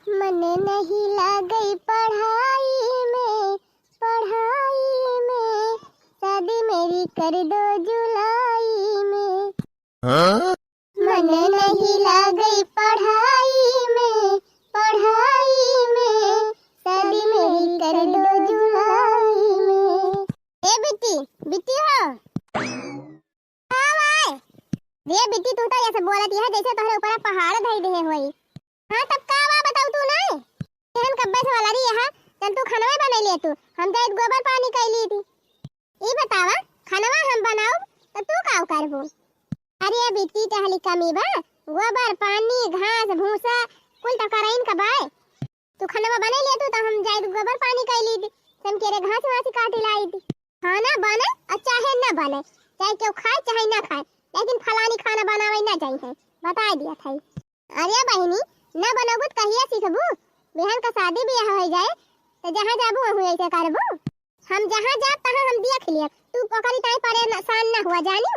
मन नहीं लागई पढ़ाई में शादी मेरी कर दो जुलाई में। मन नहीं लागई पढ़ाई में शादी मेरी कर दो जुलाई में। ए बिट्टी बिट्टी हो रे बिट्टी, तू तो ऐसे बोलती है जैसे तोहरे ऊपर पहाड़ धई दे होई। हां तब का बा बताऊ तू नहीं केहन कब्बे से वाला रही है चल तू खानवा बना ले तू हम जाई गोबर पानी कैली थी। ई बतावा खानवा हम बनाऊ तो तू का करबो। अरे बिट्टी टहली कमी बा गोबर पानी घास भूसा कुल तो कराइन का बाय। तू खानवा बना ले तू तो हम जाई गोबर पानी कैली थी हम केरे घास वासी काटी लाई थी। खाना बने और चाहे ना बने चाहे केहू खाए चाहे ना खाए लेकिन फलानी खाना बनावे ना चाहिए बता दिया था। अरे बहनी ना बनोबू तो कहिए सीखबू बहन का शादी ब्याह हो जाए तो जहाँ जाबू वहीं ऐसे करबू। हम जहाँ जा तहाँ हम देख लिया तू पकड़ी ताई परेशान ना हुआ जानी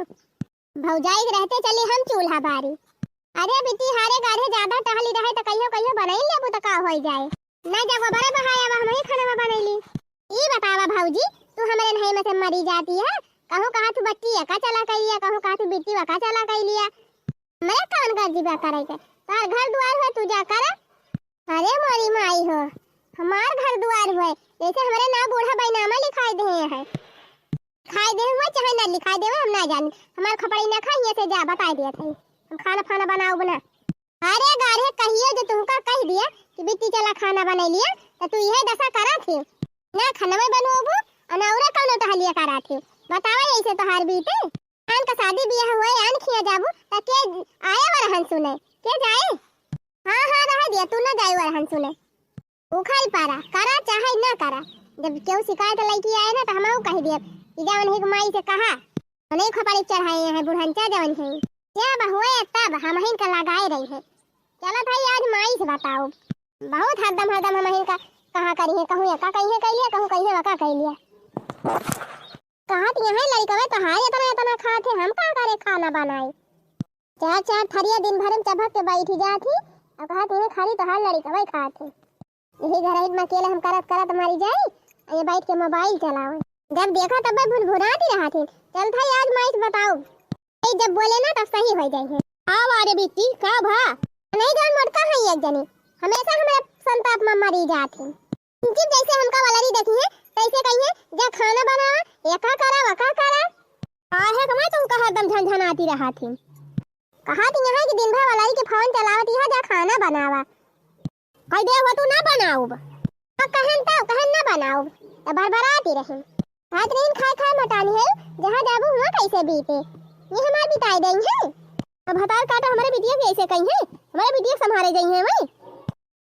भौजाई रहते चली हम चूल्हा बारी। अरे बिट्टी हारे गाढ़े ज्यादा टहली रहे तो कहियो कहियो बनाई लेबू तो का हो जाए ना जब बड़े बहाया हम ही खाना बनैली। ई बतावा भौजी तू हमारे नहीं में से मरी जाती है कहूँ कहा तू बच्ची का चला कर लिया कहूँ कहा तू बिट्टी का चला कर लिया मैं कौन कर जीवा करे के तार घर द्वार हो तू जा कर। अरे मोरी माई हो हमार घर द्वार हुए जैसे हमारे ना बूढ़ा बैनामा लिखाई दे है खाई दे हुआ चाहे ना लिखाई दे हम ना जानी हमार खपड़ी ना खाइए से जा बता दिया थे हम खाना खाना बनाओ बना। अरे गाढ़े कहियो जो तुमका कह दिया कि बिट्टी चला खाना बना लिया तो तू यही दशा करा थी ना खाना में बनोबू अनौरा कौन टहलिया करा थी बतावा ऐसे तो हार बीते आन का शादी ब्याह हुए आन खिया जाबू त के आए वरहन सुने के जाए। हां हां रह दिया तू ना जाए वरहन सुने उखाई पारा करा चाहे ना करा जब केहू शिकायत लईकी आए ना तो हमहू कह दिए कि जवन एक माई से कहा नहीं खपड़ी चढ़ाए हैं बुढ़नचा जवन है जब हुए तब हम हिन का लगाए रही है। चलो भाई आज माई से बताओ बहुत हरदम हम हिन का कहां करी है कहूं का कहीं है कह लिया कहूं कहीं है का कह लिया कहा यहाँ लड़का तो हाय इतना खाते हम का करे खाना बनाए चार चार थरिया दिन भर में चबक के बैठी जाती अब कहा तुम्हें खाली तो हाल लड़का भाई खाते यही घर में अकेले हम करत मारी जाए ये बैठ के मोबाइल चलाओ जब देखा तब भुनभुनाती रहा थी। चल भाई आज माइस बताओ जब बोले ना तब सही हो जाए। आओ अरे बिट्टी का भा नहीं जान मोटका है एक जनी हमेशा हमारे संताप में मरी जाती जिस जैसे हमका वाली देखी है कैसे कहिए जा खाना बना एका करा वका करा आहे कमाई तुम कहा दम झनझनाती रहा थी कहा थी यहाँ की दिन भर वाली के फोन चलावती है जा खाना बनावा कह दे हो तू ना बनाओ कहन ना बनाओ तो भरभराती रही हाथ रेन खाए मटानी है जहाँ जाबू हुआ कैसे बीते ये हमारे बिताई देंगे है अब हतार काटा हमारे बिटिया भी ऐसे कहीं है हमारे बिटिया संभाले गई है वही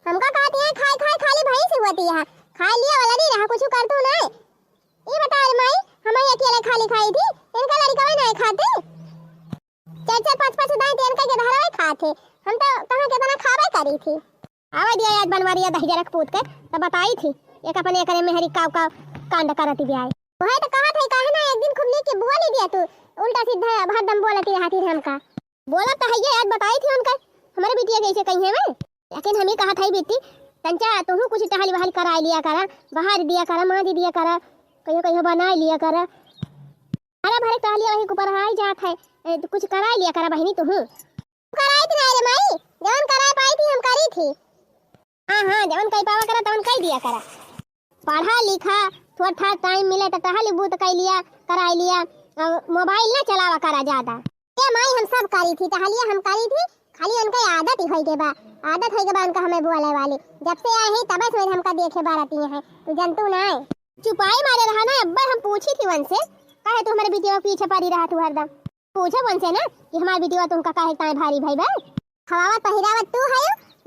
हमका कहते हैं खाए खाली भाई से होती है खा लिया वाला नहीं रहा कुछ कर तू नहीं ये बता माई हमें अकेले खाली खाई थी इनका लड़का भी नहीं खाते चार चार पांच पांच दाई तेन का के धारा खाते हम तो कहां के तना खावे करी थी। आवा दिया आज बनवारिया दही जरक पूत के तो बताई थी एक अपने करे मेहरी काव कांड करती भी आए वही तो कहा था काहे ना एक दिन खूब नीक के बुआ ले दिया तू उल्टा सीधा हरदम बोलती रहती थी हमका बोला तो है ये आज बताई थी उनका हमारे बिटिया कैसे कही है मैं लेकिन हम ही कहा था बेटी तंचा तू कुछ टहली बहल करा लिया करा बाहर दिया करा माँ दी दिया करा कहीं कहीं बना लिया करा अरे भरे टहलिया वही ऊपर हाई जात है तो कुछ करा लिया करा बहनी तू कराई थी रे माई जवन करा पाई थी हम करी थी। हां जवन कई पावा करा तवन कई दिया करा पढ़ा लिखा थोड़ा टाइम मिले तो टहली बूत कई लिया करा लिया मोबाइल ना चलावा करा ज्यादा ये माई हम सब करी थी टहलिया हम करी थी खाली उनका आदत ही होई के बा आदत है के बा उनका हमें बोले वाली जब से आए ही तब से हमका देखे बारती है तू जनतू ना है चुपाई मारे रहा ना अब्बा हम पूछी थी वन से काहे तू हमारे बेटी पीछे पड़ी रहा तू हरदम पूछे वन से ना कि हमारी बेटी तुमका काहे ताए भारी भाई बा खवावत पहिरावत तू है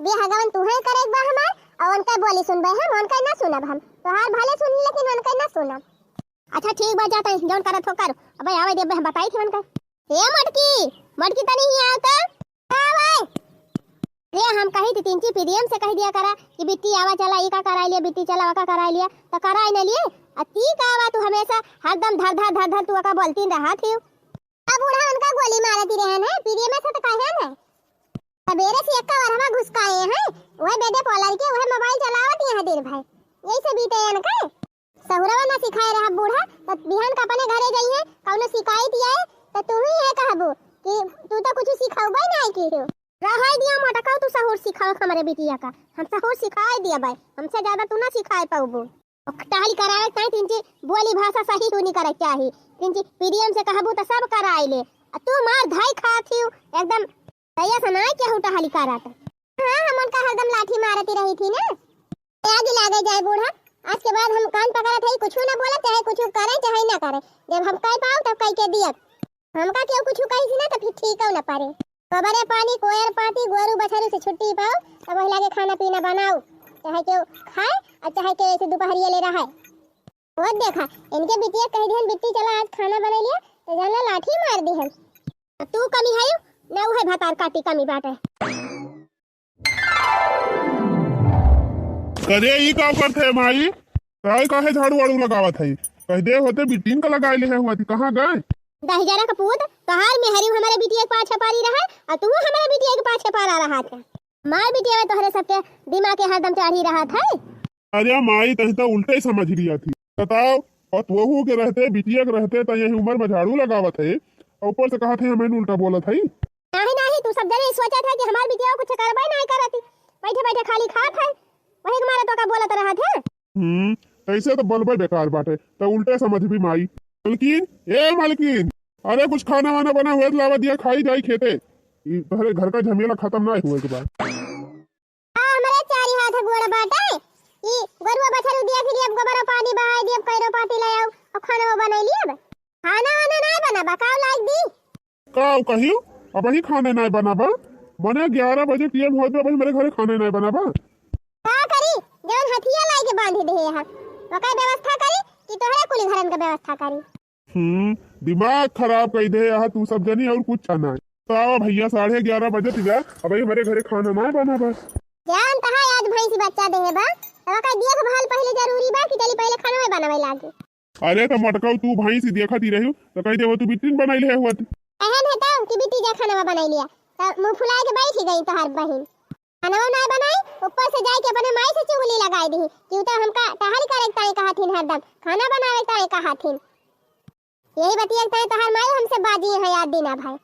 बेहगवन तू है करे बा हमार और उनका बोली सुनबे हम उनका ना सुनब हम तोहार भले सुन लेकिन उनका ना सुनब। अच्छा ठीक बा जाता है जौन करत हो कर अबे आवे दे बताई थी उनका ए मटकी तनी ही आता आवे रे हम कही थी तीन ची पीडीएम से कह दिया करा कि बिट्टी आवा चला ई का करा लिया बिट्टी चला वका करा लिया तो कराई न लिए अती का आवा तू हमेशा हरदम धर तू का बोलती रहा थी अब बूढ़ा उनका गोली मारती रहे ना पीडीएम से तो कहे ना सवेरे से एक्का वरहवा घुसकाए हैं वह बेदे पॉलर के वह मोबाइल चलावत यहाँ दिन भाई यही से बीते न का सहुरवा ना सिखाए रहा बूढ़ा तो बिहान का अपने घरे गई है कौनो शिकायत आए तो तू ही है कहबो कि तू तो कुछ सिखाऊबे नहीं की हो रहाई दिया मोटका तू सहूर सिखाओ हमारे बिटिया का हम सहूर सिखाए दिया भाई हमसे ज्यादा तू ना सिखाए पाऊबो टहल करावे ताई तिनची बोली भाषा सही होनी करे चाहिए तिनची पीडीएम से कहबो तो सब कराई ले तू मार धाई खाती एकदम तैया सना क्या होता हली करात हां हमन का हरदम लाठी मारती रही थी ना आगे लागे जाए बूढ़ा आज के बाद हम कान पकड़त है कुछ ना बोले चाहे कुछ करे चाहे ना करे जब हम कह पाओ तब कह के दिया हमका केहू कुछ कही थी ना तो फिर ठीक हो ना पारे कबरे पानी कोयर पाती गोरू बछरू से छुट्टी पाओ तब वही लागे खाना पीना बनाओ चाहे केहू खाए और चाहे के ऐसे दोपहरिया ले रहा है वो देखा इनके बिटिया कह दिहन बिट्टी चला आज खाना बना लिया तो जाना लाठी मार दिहन तू कमी है ना वो है भतार काटी कमी बाटे करे ई का करते है माई काय काहे झाड़ू वाड़ू लगावत है कह दे होते बिटिन का लगाए ले है हुआ थी कहां गए दहजरा का पूत कहार में हरी हमारे बिटिया के पाछे पारी रहा और तू हमारे बिटिया के पाछे पारा रहा था मार बिटिया में तोहरे सबके दिमाग के हरदम चढ़ी रहा था अरे माई तही तो उल्टे ही समझ लिया थी बताओ और वहू के रहते बिटिया के रहते तो यही उम्र में झाड़ू लगावत है और ऊपर से कहा थे हमें उल्टा बोला था नहीं नहीं तू सब जने सोचा था कि हमारी बिटिया कुछ करबे नहीं करती बैठे बैठे खाली खात है वही मारा तो का बोलत रहा था ऐसे तो बलबे बेकार बाटे तो उल्टे समझ भी माई मालकिन अरे कुछ खाना वाना बना हुआ लावा दिया खाई जाई खेते तोहरे घर का झमेला खत्म ना हुए के बाद हमारे चारी हाथ गोड़ बाटे ई गरुआ बछरू दिया फिर अब गोबर पानी बहाई दिया कैरो पाती ले आओ और खाना बना लिया खाना वाना नहीं बना बकाव लाग दी काऊ कहियो अब ही खाने नहीं बनाबा मने 11 बजे पीएम होत बा मेरे घरे खाने नहीं बनाबा का करी जौन हथिया लाई के बांध दे यहां ओकर व्यवस्था करी कि तोहरे कुली घरन का व्यवस्था करी दिमाग खराब कई दे यहां तू सब जनी और कुछ ना तो आओ भैया 11:30 बजे तिया अब हमारे घरे खाना नहीं बनाबा जान तहा आज भैंसी बच्चा देहे बा तो का दिया के भाल पहले जरूरी बा कि चली पहले खाना में बनावे लागे अरे तो मटकाऊ तू भैंसी देखती रही तो कह दे वो तू बिटिन बनाई ले हुआ एहन है तो कि बिटी जा खाना बना लिया तो मुंह फुला के बैठ गई तोहर बहन खाना नहीं बनाई ऊपर से जाके अपने माई से चुगली लगाई दी कि तो हमका टहल करे ताई कहा थीन हरदम खाना बनावे ताई कहा थीन यही बतिया ताई तोहर माई हमसे बाजी है याद देना भाई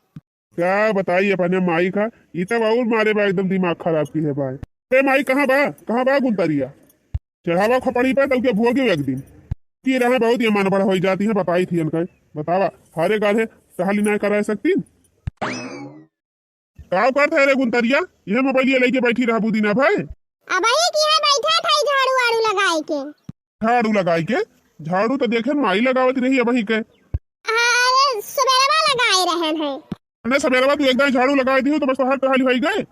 क्या बताइए अपने माई का ये तब और मारे बा एकदम दिमाग खराब की है भाई अरे माई कहाँ बा गुंतरिया चढ़ावा खपड़ी पे तब के भोगे एक दिन की रहे बहुत ये मन बड़ा हो जाती है बताई थी इनका बतावा हारे गाले टहली नहीं करा सकती का करते है रे गुंतरिया ये मोबाइल लेके बैठी रहा बुदीना भाई अब ये की है बैठा था झाड़ू वाड़ू लगाई के झाड़ू तो देखे माई लगावत रही है वही के अरे सवेरवा लगाए रहन है अरे सवेरवा तू एकदम झाड़ू लगाई दी तो बस तो हर टहली होई गए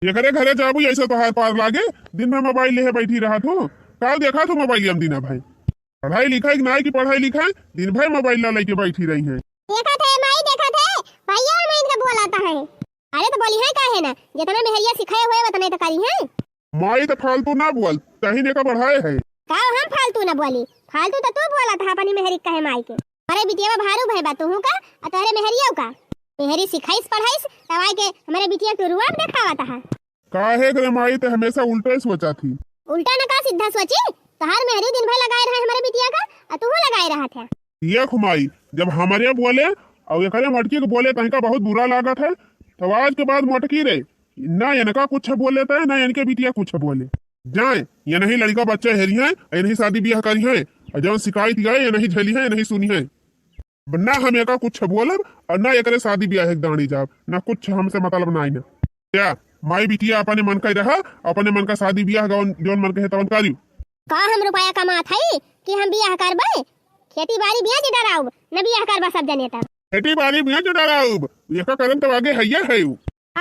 ये करे घरे जाबू ऐसे तो हाथ पार लागे दिन में मोबाइल ले बैठी रहा तू का देखा तू मोबाइल हम दीना भाई पढ़ाई लिखाई ना की पढ़ाई लिखाई दिन भर मोबाइल ला लेके बैठी रही है देखा थे माई देखा थे भैया मैं इनका बोलाता है अरे तो बोली है काहे ना जितना मेहरिया सिखाए हुए उतना तो करी है माई तो फालतू ना बोल कहीं ने का बढ़ाए है का हम फालतू ना बोली फालतू तो तू बोला था अपनी मेहरी कहे माई के अरे बिटिया भारू भाई बात हूं का अतरे मेहरिया का मेहरी सिखाइस पढ़ाइस तवाई के हमारे बिटिया तो रुआब दिखावा था काहे करे माई तो हमेशा उल्टा सोचा थी उल्टा ना का सीधा सोची तहार मेहरी दिन भर लगाए रहा हमारे बिटिया का और तू लगाए रहा था ये खुमाई जब हमारे बोले और ये मटकी को बोले तहका बहुत बुरा लागत है तो आज के बाद मटकी रे ना इनका कुछ बोल लेता है ना इनके बिटिया कुछ बोले जाए ये नहीं लड़का बच्चे हेरी है ये नहीं शादी ब्याह करी है और जब शिकायत गए ये नहीं झेली है ये नहीं सुनी है ना हम एक कुछ बोलब और ना एक शादी ब्याह एक दानी जाब ना कुछ हमसे मतलब ना क्या माई बिटिया अपने मन का रहा अपने मन का शादी ब्याह जौन मन के तवन करी का हम रुपया कमात है कि हम ब्याह करबे खेती बाड़ी ब्याह डराऊ न ब्याह करबा सब जने तब खेती बाड़ी ब्याह डराऊ ये का करन तो आगे हैया है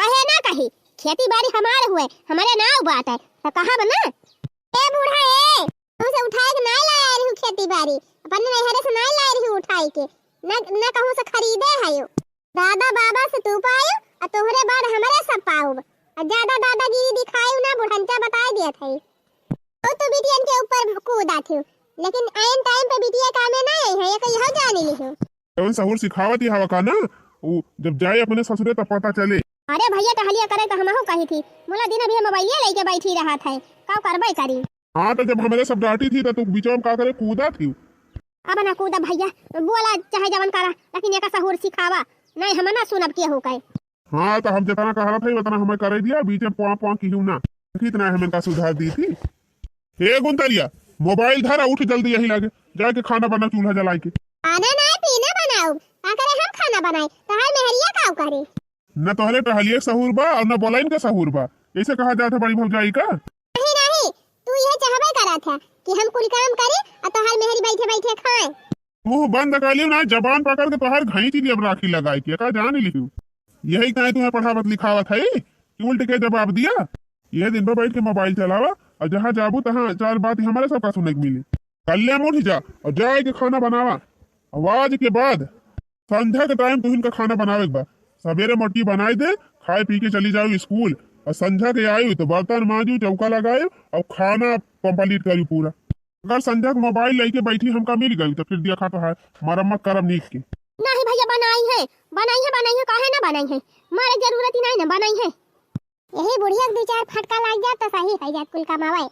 आहे ना कही खेती बाड़ी हमारे हुए हमारे नाव बात है तो कहां बना ए बूढ़ा ए तू से उठाए के नहीं लाया रही खेती बाड़ी अपन नहरे से नहीं लाया रही उठाई के न कहूं से खरीदे है यो दादा बाबा से तू पायो और तोहरे बाद हमारे सब पाऊ और ज्यादा दादागिरी दिखाई ना बुढ़ंचा बता दिया था तो बिटियन के ऊपर कूदा थी लेकिन आयन टाइम पे बिटिया कामे नहीं है ये कहीं जाने ली हो सहूर सिखावत ही हवा का ना वो जब जाए अपने ससुरे तब पता चले अरे भैया टहलिया करे तो हमहू कही थी, मोला दिन अभी मोबाइलिया लेके बैठी रहा था, का करबे करी। हाँ तो जब हमारे सब डांटी थी तो तू बीच में का करे कूदा थी। अब ना कूदा भैया, बोला चाहे जवन करा, लेकिन एका सहूर सिखावा, नहीं हम ना सुनब के हो कहे। हाँ तो हम जितना कहा था उतना हमें करे दिया, बीच में पुआ पुआ की हूँ ना, कितना हमें का सुधार दी थी। हे गुंतरिया मोबाइल धरा, उठ जल्दी यही लगे जाके खाना बना, चूल्हा जला के। खाना नहीं पीना बनाओ, का करे हम खाना बनाए तो हर मेहरिया का करे। न तोहरे टहलिए सहूर बा और न बोलाइन का सहूर बा, ऐसे कहा जाता बड़ी भौजाई का। नहीं नहीं, तू ये चाहबे करा था कि हम कुल काम करे और तो हर मेहरी बैठे बैठे खाए। मुंह बंद कर लियो ना, जबान पकड़ के तोहर घईची जब राखी लगाई के का जान लिखू। यही कहे तुम्हें पढ़ावत लिखावत है कि उल्ट के जवाब दिया। यह दिन भर बैठ के मोबाइल चलावा और जहाँ जाबू तहाँ चार बात हमारे सबका सुनने को मिली। कल्ले मुठ जा और जाए के खाना बनावा, आवाज के बाद संध्या के टाइम तुहिन का खाना बनावे के बा। सवेरे मोटी बनाई दे, खाए पी के चली जाओ स्कूल, और संध्या के आई तो बर्तन मांजू, चौका लगाए और खाना कंप्लीट करी पूरा। अगर संध्या को मोबाइल लेके बैठी हमका मिल गई तो फिर देखा तो है मरम्मत करम नीक के। नहीं भैया बनाई है काहे ना बनाई है, मारे जरूरत ही नहीं ना बनाई है। यही बुढ़िया दो चार फटका लग जाता सही है, जात कुल कमावे।